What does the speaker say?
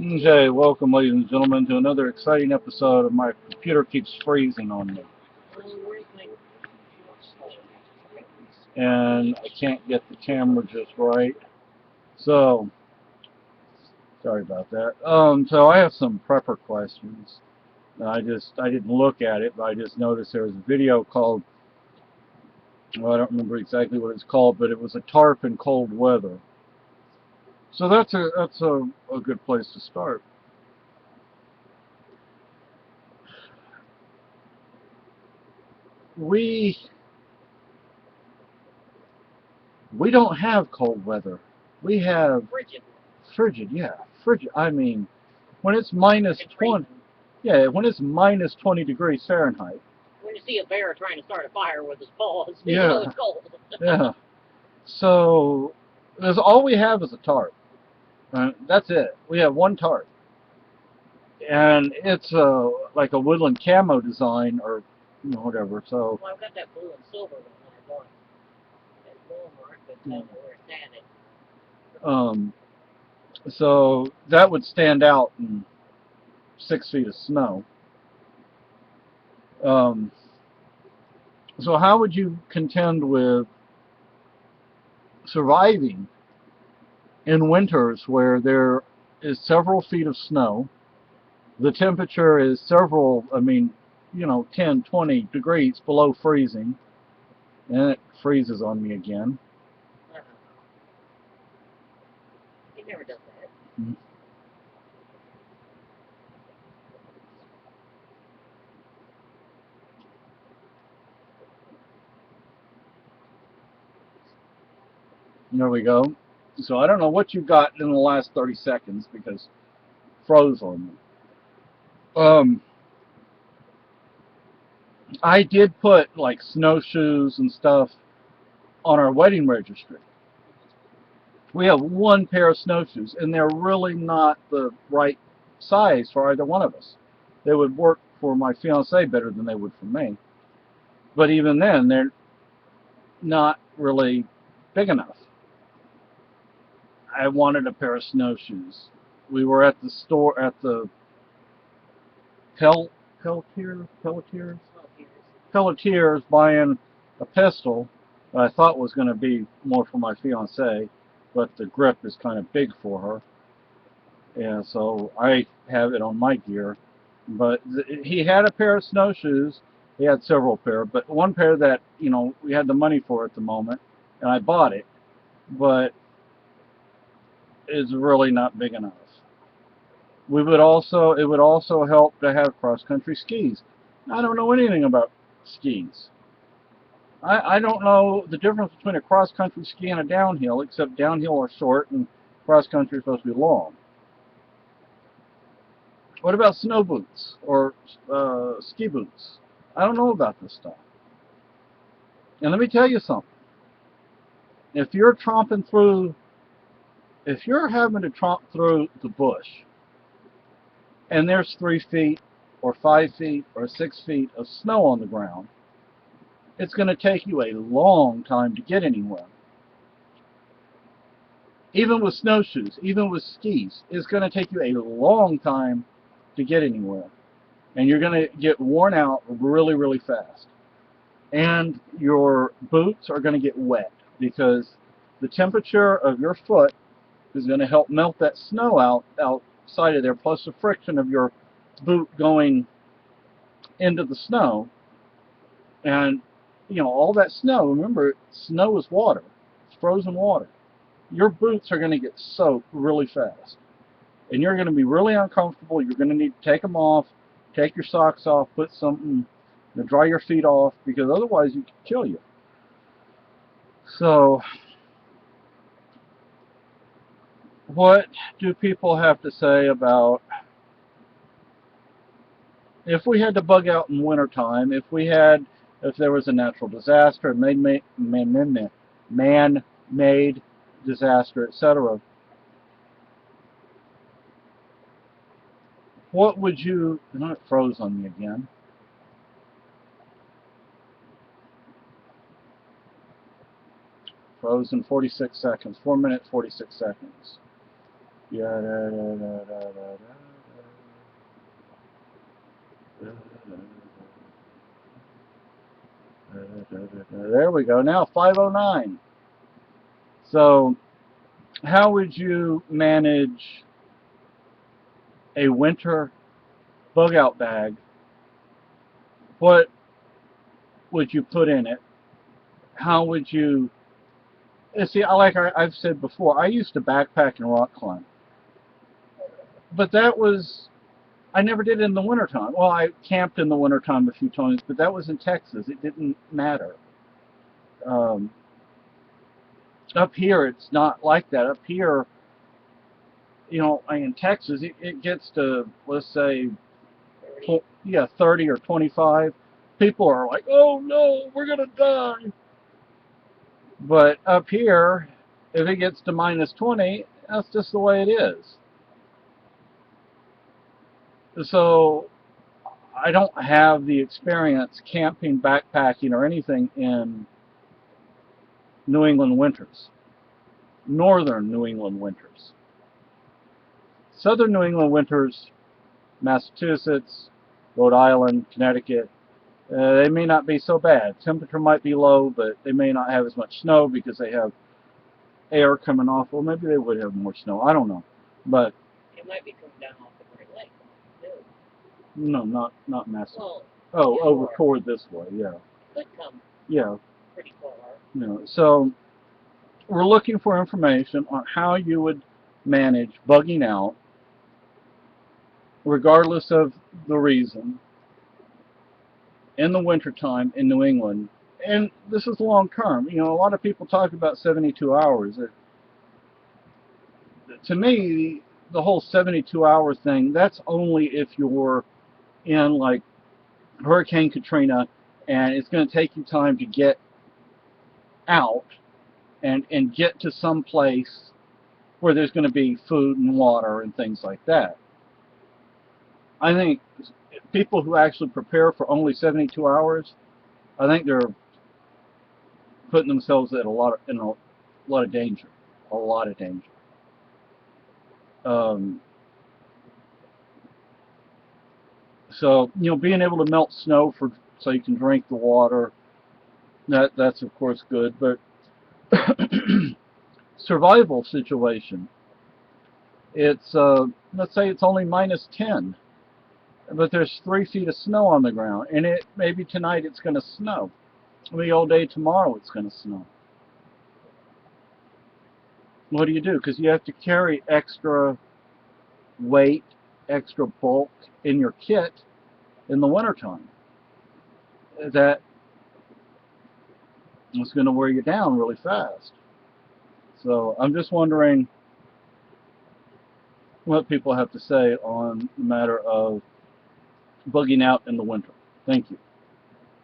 Okay, welcome, ladies and gentlemen, to another exciting episode of My Computer Keeps Freezing on Me. And I can't get the camera just right. So, sorry about that. So I have some prepper questions. I didn't look at it, but I just noticed there was a video called, well, I don't remember exactly what it's called, but it was a tarp in cold weather. So that's a good place to start. We we don't have cold weather. We have Frigid. frigid, yeah, frigid. I mean, when it's minus It's 20, freezing. yeah, when it's minus 20 degrees Fahrenheit. When you see a bear trying to start a fire with his paws, you know Yeah, it's cold. yeah. So that's all we have is a tarp. That's it. We have one tarp, and it's like a woodland camo design or whatever. So Well, I've got that blue and silver one that I bought at Walmart, but I don't know where it's at. um, so that would stand out in 6 feet of snow. Um, so how would you contend with surviving in winters where there is several feet of snow, the temperature is several, I mean, 10, 20 degrees below freezing, and it freezes on me again. Uh-huh. It never does that. There we go. So I don't know what you got in the last 30 seconds because it froze on me. Um, I did put like snowshoes and stuff on our wedding registry. We have one pair of snowshoes, and they're really not the right size for either one of us. They would work for my fiance better than they would for me. But even then, they're not really big enough. I wanted a pair of snowshoes. We were at the store at the Pel Oh, here's. Pelletiers buying a pistol that I thought was going to be more for my fiance, but the grip is kind of big for her. Yeah, so I have it on my gear. But he had a pair of snowshoes. He had several pair, but one pair that we had the money for at the moment, and I bought it, but is really not big enough. It would also help to have cross country skis. I don't know anything about skis. I don't know the difference between a cross country ski and a downhill, except downhill are short and cross country is supposed to be long. What about snow boots or ski boots? I don't know about this stuff. And let me tell you something. If you're tromping through, if you're having to tromp through the bush, and there's 3 feet or 5 feet or 6 feet of snow on the ground, it's going to take you a long time to get anywhere. Even with snowshoes, even with skis, it's going to take you a long time to get anywhere. And you're going to get worn out really, really fast. And your boots are going to get wet because the temperature of your foot is going to help melt that snow outside of there, plus the friction of your boot going into the snow. And all that snow, remember, snow is water. It's frozen water. Your boots are going to get soaked really fast. And you're going to be really uncomfortable. You're going to need to take them off, take your socks off, put something to dry your feet off, because otherwise you could kill you. So, what do people have to say about if we had to bug out in wintertime, if there was a natural disaster, man-made disaster, etc., what would you, and it froze on me again, froze in 46 seconds, 4 minutes, 46 seconds. Yeah, da, da, da, da, da, da. There we go. Now 5:09. So, how would you manage a winter bug out bag? What would you put in it? How would you? See, I've said before, I used to backpack and rock climb, but that was I never did it in the wintertime. Well, I camped in the wintertime a few times, but that was in Texas. It didn't matter. Um, Up here, it's not like that. Up here, in Texas, it gets to, let's say, 30 or 25. People are like, oh no, we're going to die. But up here, if it gets to minus 20, that's just the way it is. So I don't have the experience camping, backpacking, or anything in New England winters, northern New England winters. Southern New England winters, Massachusetts, Rhode Island, Connecticut, they may not be so bad. Temperature might be low, but they may not have as much snow because they have air coming off. Well, maybe they would have more snow. I don't know. But It might be coming down off the Great Lake, too. no, not Massachusetts. Well, Oh, yeah, over or toward this way, yeah. could come Yeah. pretty far. So we're looking for information on how you would manage bugging out, regardless of the reason, in the wintertime in New England. And this is long term. A lot of people talk about 72 hours. To me, the whole 72-hour thing, that's only if you're in like Hurricane Katrina and it's going to take you time to get out and get to some place where there's going to be food and water and things like that. I think people who actually prepare for only 72 hours, I think they're putting themselves in a lot of danger, a lot of danger. Um, so being able to melt snow so you can drink the water, that's of course good. But survival situation, it's let's say it's only minus 10, but there's 3 feet of snow on the ground, and maybe tonight it's going to snow. Maybe all day tomorrow it's going to snow. What do you do? Because you have to carry extra weight, extra bulk in your kit in the wintertime. That is going to wear you down really fast. So I'm just wondering what people have to say on the matter of bugging out in the winter. Thank you.